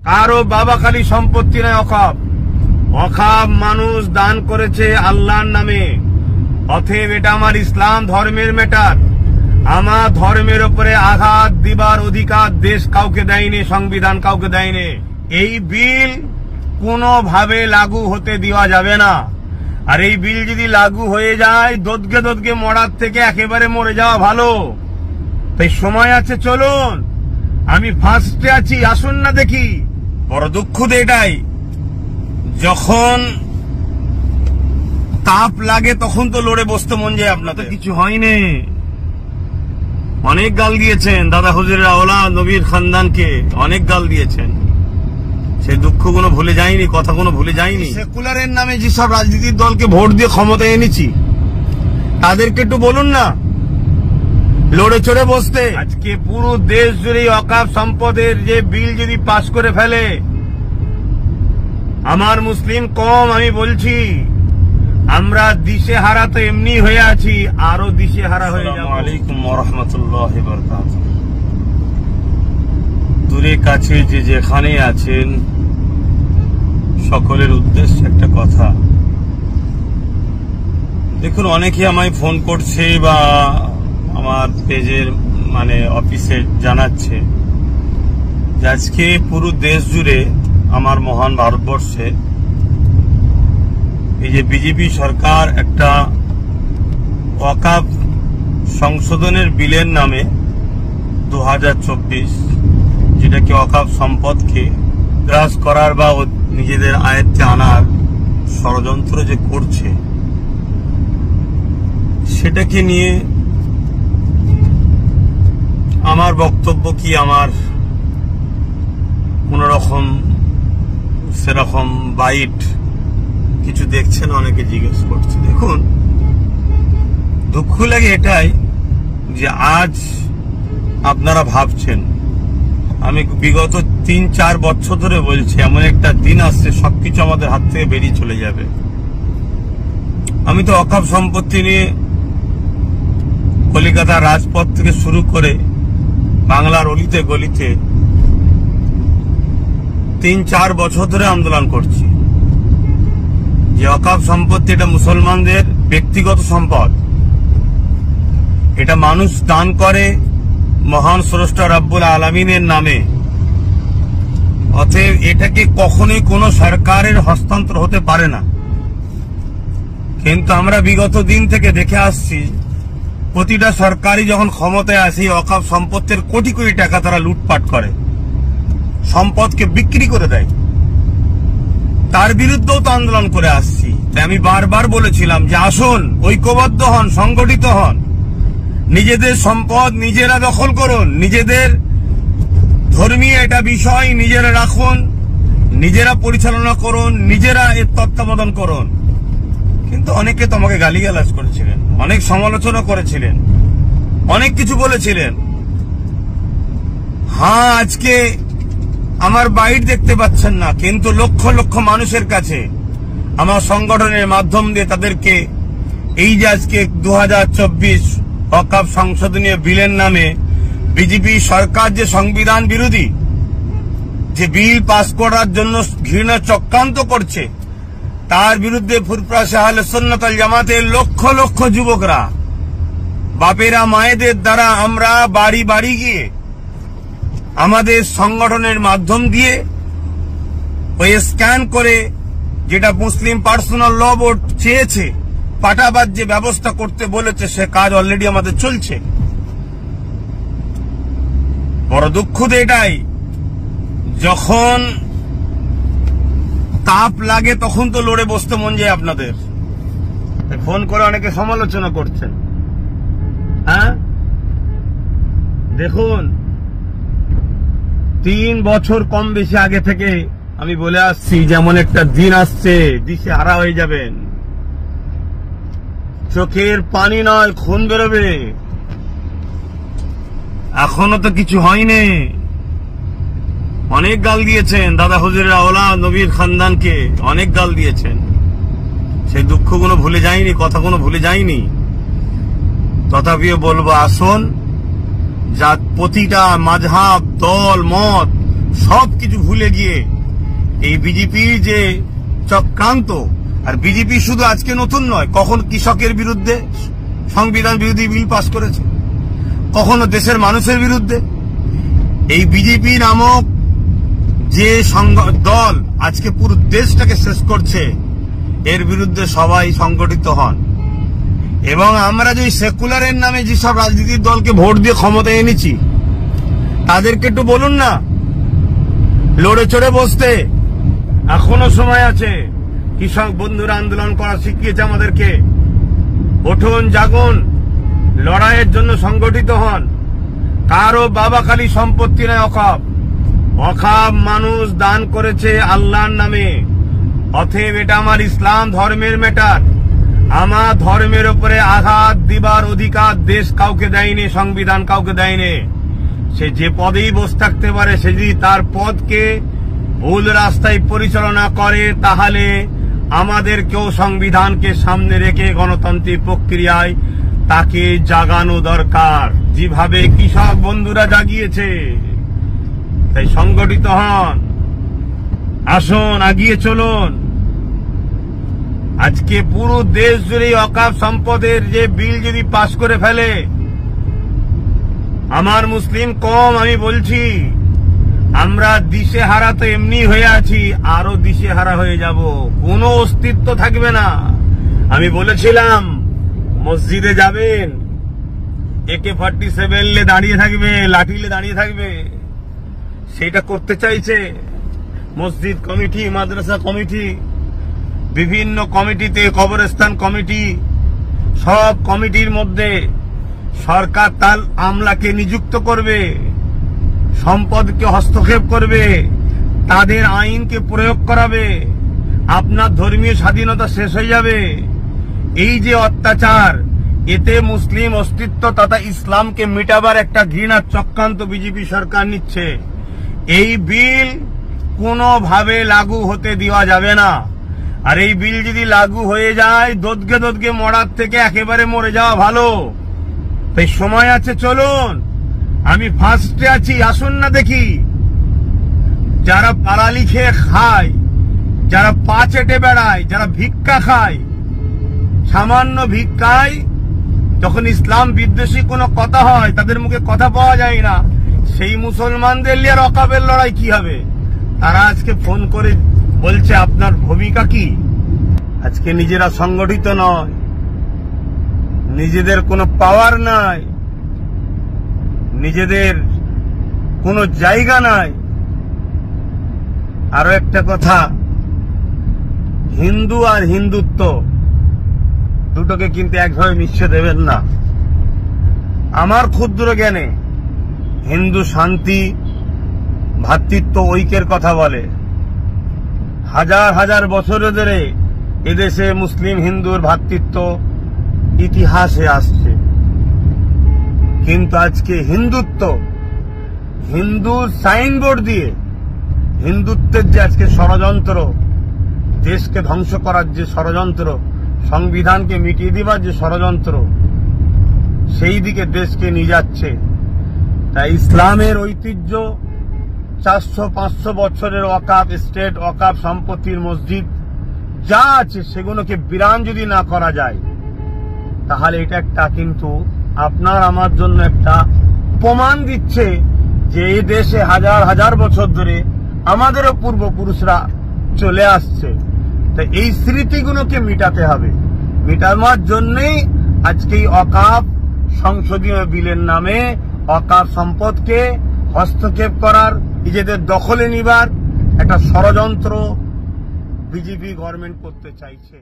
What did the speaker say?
কারো বাবা খালি সম্পত্তি নয়, অকাপ অকাপ মানুষ দান করেছে আল্লাহর নামে। অতএব এটা আমার ইসলাম ধর্মের ম্যাটার। আমার ধর্মের উপরে আঘাত দিবার অধিকার দেশ কাউকে দেয়নি, সংবিধান কাউকে দেয়নি। এই বিল কোনোভাবে লাগু হতে দেওয়া যাবে না। আর এই বিল যদি লাগু হয়ে যায়, দোদকে দোদকে মরার থেকে একেবারে মরে যাওয়া ভালো। তাই সময় আছে, চলুন। আমি ফার্স্টে আছি, আসুন না দেখি। বড় দুঃখ তো এটাই, যখন তাপ লাগে তখন তো লড়ে বসতে মন যায়। আপনার তো কিছু হয়নি। অনেক গাল দিয়েছেন দাদা হুজুরের আওলাদ নবীর খানদানকে, অনেক গাল দিয়েছেন। সেই দুঃখগুলো ভুলে যায়নি, কথাগুলো ভুলে যায়নি। সেকুলারের নামে যেসব রাজনীতির দলকে ভোট দিয়ে ক্ষমতায় এনেছি, তাদেরকে একটু বলুন না লড়ে চড়ে বসতে। আজকে পুরো দেশ জুড়ে অকাফ সম্পদের যে বিল যদি পাশ করে ফেলে, আমার মুসলিম কম আমি বলছি, আমরা দিশেহারা তো এমনি হয়ে আছি, আরো দিশেহারা হয়ে যাব। আসসালামু আলাইকুম ওয়া রাহমাতুল্লাহি ওয়া বারাকাতুহু। দূরে কাছে যে যেখানে আছেন, সকলের উদ্দেশ্যে একটা কথা। দেখুন, অনেকে আমায় ফোন করছে বা আমার পেজের অফিসে জানাচ্ছে যে আজকে পুরো দেশ জুড়ে আমার মহান ভারতবর্ষে এই যে বিজেপি সরকার একটা ওয়াকফ সংশোধনের বিলের নামে 2024, যেটাকে ওয়াকফ সম্পদকে গ্রাস করার বা নিজেদের আয়ত্তে আনার ষড়যন্ত্র যে করছে, সেটাকে নিয়ে আমার বক্তব্য কি, আমার কোন রকম সেরকম বাইট কিছু দেখছেন অনেকে জিজ্ঞেস করছে। দেখুন, দুঃখ লাগে এটাই যে আজ আপনারা ভাবছেন, আমি বিগত 3-4 বছর ধরে বলছি এমন একটা দিন আসছে সবকিছু আমাদের হাত থেকে বেরিয়ে চলে যাবে। আমি তো ওয়াকফ সম্পত্তি নিয়ে কলিকাতা রাজপথ থেকে শুরু করে বাংলার অলিতে গলিতে 3-4 বছর ধরে আন্দোলন করছি যে ওয়াকফ সম্পত্তি এটা মুসলমানদের ব্যক্তিগত সম্পদ, এটা মানুষ দান করে মহান স্রষ্টা রব্বুল আলামিনের নামে। অতএব এটাকে কখনোই কোনো সরকারের হস্তান্তর হতে পারে না। কিন্তু আমরা বিগত দিন থেকে দেখে আসছি, প্রতিটা সরকারই যখন ক্ষমতায় আসে ওয়াকফ সম্পত্তির কোটি কোটি টাকা তারা লুটপাট করে, সম্পদকে বিক্রি করে দেয়। তার বিরুদ্ধেও তো আন্দোলন করে আসছি। তাই আমি বারবার বলেছিলাম যে আসুন, ঐক্যবদ্ধ হন, সংগঠিত হন, নিজেদের সম্পদ নিজেরা দখল করুন, নিজেদের ধর্মীয় এটা বিষয় নিজেরা রাখুন, নিজেরা পরিচালনা করুন, নিজেরা এর তত্ত্বাবধান করুন। কিন্তু অনেকে তোমাকে গালিগালাজ করেছিলেন, অনেক সমালোচনা করেছিলেন, অনেক কিছু বলেছিলেন। হ্যাঁ, আজকে আমার বাইট দেখতে পাচ্ছেন না, কিন্তু লক্ষ লক্ষ মানুষের কাছে আমার সংগঠনের মাধ্যম দিয়ে তাদেরকে এই যে আজকে 2024 ওয়াকফ সংশোধনীয় বিলের নামে বিজেপি সরকার যে সংবিধান বিরোধী যে বিল পাস করার জন্য ঘৃণা চক্রান্ত করছে, তার বিরুদ্ধে ফুরফুরা আহলে সুন্নাত ওয়াল জামাতের লক্ষ লক্ষ যুবকরা, বাপেরা মায়েদের দ্বারা আমরা বাড়ি বাড়ি গিয়ে আমাদের সংগঠনের মাধ্যম দিয়ে ওই স্ক্যান করে, যেটা মুসলিম পার্সোনাল ল বোর্ড চেয়েছে, পাটাবাদ যে ব্যবস্থা করতে বলেছে, সে কাজ অলরেডি আমাদের চলছে। বড় দুঃখ তো এটাই, যখন তাপ লাগে তখন তো লড়ে বসতে মন যায় আপনাদের। ফোন করে অনেকে সমালোচনা করছেন। হ্যাঁ, দেখুন, 3 বছর কম বেশি আগে থেকে আমি বলে আসছি, যেমন একটা দিন আসছে দিশে হারা হয়ে যাবেন, চোখের পানি নয় খুন বেরোবে। এখনো তো কিছু হয়নি। অনেক গাল দিয়েছেন দাদা হুজুরের আওলাদ নবীর খানদানকে, অনেক গাল দিয়েছেন। সেই দুঃখগুলো ভুলে যায়নি, কথাগুলো ভুলে যায়নি। তথাপিও বলবো, আসুন, যা প্রতিটা মাযহাব, দল, মত সবকিছু ভুলে গিয়ে এই বিজেপির যে চক্রান্ত, আর বিজেপি শুধু আজকে নতুন নয়, কখন কৃষকের বিরুদ্ধে সংবিধান বিরোধী বিল পাস করেছে, কখনো দেশের মানুষের বিরুদ্ধে। এই বিজেপি নামক যে দল আজকে পুরো দেশটাকে শেষ করছে, এর বিরুদ্ধে সবাই সংগঠিত হন। এবং আমরা যে সেকুলারের নামে যেসব রাজনীতির দলকে ভোট দিয়ে ক্ষমতায় এনেছি, তাদেরকে একটু বলুন না লড়ে চড়ে বসতে। এখনো সময় আছে। কৃষক বন্ধুরা আন্দোলন করা শিখিয়েছে আমাদেরকে। উঠুন, জাগুন, লড়াইয়ের জন্য সংগঠিত হন। কারো বাবা খালি সম্পত্তি নয় অকাপ। অকাপ মানুষ দান করেছে আল্লাহর নামে। অতএব এটা আমার ইসলাম ধর্মের ম্যাটার। আমার ধর্মের উপরে আঘাত দিবার অধিকার দেশ কাউকে দেয়নি, সংবিধান কাউকে দেয়নি। সে যে পদেই বসে থাকতে পারে, সে যদি তার পদকে ভুল রাস্তায় পরিচালনা করে, তাহলে আমাদেরকেও সংবিধানকে সামনে রেখে গণতান্ত্রিক প্রক্রিয়ায় তাকে জাগানো দরকার, যেভাবে কৃষক বন্ধুরা জাগিয়েছে। তাই সংগঠিত হন, আসুন, এগিয়ে চলুন। আজকে পুরো দেশ জুড়ে অকাফ সম্পদের যে বিল যদি পাস করে ফেলে, আমার মুসলিম কম আমি বলছি, আমরা দিশেহারা তো এমনি হয়ে আছি, আরো দিশেহারা হয়ে যাব। কোনো অস্তিত্ব থাকবে না। আমি বলেছিলাম মসজিদে যাবেন, AK-47 দাঁড়িয়ে থাকবে, লাঠিলে দাঁড়িয়ে থাকবে। সেটা করতে চাইছে মসজিদ কমিটি, মাদ্রাসা কমিটি, বিভিন্ন কমিটিতে, কবরস্থান কমিটি, সব কমিটির মধ্যে সরকার তার আমলাকে নিযুক্ত করবে, সম্পদকে হস্তক্ষেপ করবে, তাদের আইনকে প্রয়োগ করাবে। আপনার ধর্মীয় স্বাধীনতা শেষ হয়ে যাবে। এই যে অত্যাচার, এতে মুসলিম অস্তিত্ব তথা ইসলামকে মিটাবার একটা ঘৃণার চক্রান্ত বিজেপি সরকার নিচ্ছে। এই বিল কোনোভাবে লাগু হতে দেওয়া যাবে না। আর এই বিল যদি লাগু হয়ে যায়, দোদকে দোদকে মরার থেকে একেবারে মরে যাওয়া ভালো। তাই সময় আছে, চলুন। আমি ফার্স্টে আছি, আসুন না দেখি। যারা পালালি খেয়ে খায়, যারা পা চেটে বেড়ায়, যারা ভিক্ষা খায়, সামান্য ভিক্ষায় যখন ইসলাম বিদ্বেষী কোনো কথা হয়, তাদের মুখে কথা পাওয়া যায় না। সেই মুসলমানদের নিয়ে অকাপের লড়াই কি হবে? তারা আজকে ফোন করে বলছে আপনার ভূমিকা কি? আজকে নিজেরা সংগঠিত নয়, নিজেদের কোনো পাওয়ার নাই, নিজেদের কোনো জায়গা নাই। আরো একটা কথা, হিন্দু আর হিন্দুত্ব দুটোকে কিন্তু একভাবে মিশিয়ে দেবেন না। আমার ক্ষুদ্র জ্ঞানে হিন্দু শান্তি, ভ্রাতৃত্ব, ঐক্যের কথা বলে। হাজার হাজার বছর ধরে এদেশে মুসলিম হিন্দুর ভ্রাতৃত্ব ইতিহাসে আসছে। কিন্তু আজকে হিন্দুত্ব, হিন্দুর সাইনবোর্ড দিয়ে হিন্দুত্বের যে আজকে ষড়যন্ত্র, দেশকে ধ্বংস করার যে ষড়যন্ত্র, সংবিধানকে মিটিয়ে দিবার যে ষড়যন্ত্র, সেই দিকে দেশকে নিয়ে যাচ্ছে। তাই ইসলামের ঐতিহ্য, 400-500 বছরের ওয়াকাফ স্টেট, ওয়াকাফ সম্পত্তির মসজিদ যা আছে, সেগুলোকে বিরান যদি না করা যায়, তাহলে এটা একটা কিন্তু আপনার আমার জন্য একটা প্রমাণ দিচ্ছে যে এই দেশে হাজার হাজার বছর ধরে আমাদেরও পূর্বপুরুষরা চলে আসছে। তাই এই স্মৃতিগুলোকে মিটাতে হবে। মিটানোর জন্যই আজকে এই ওয়াকাফ সংশোধনী বিলের নামে ওয়াকাফ সম্পদকে হস্তক্ষেপ করার, নিজেদের দখলে নিবার একটা ষড়যন্ত্র বিজেপি গভর্নমেন্ট করতে চাইছে।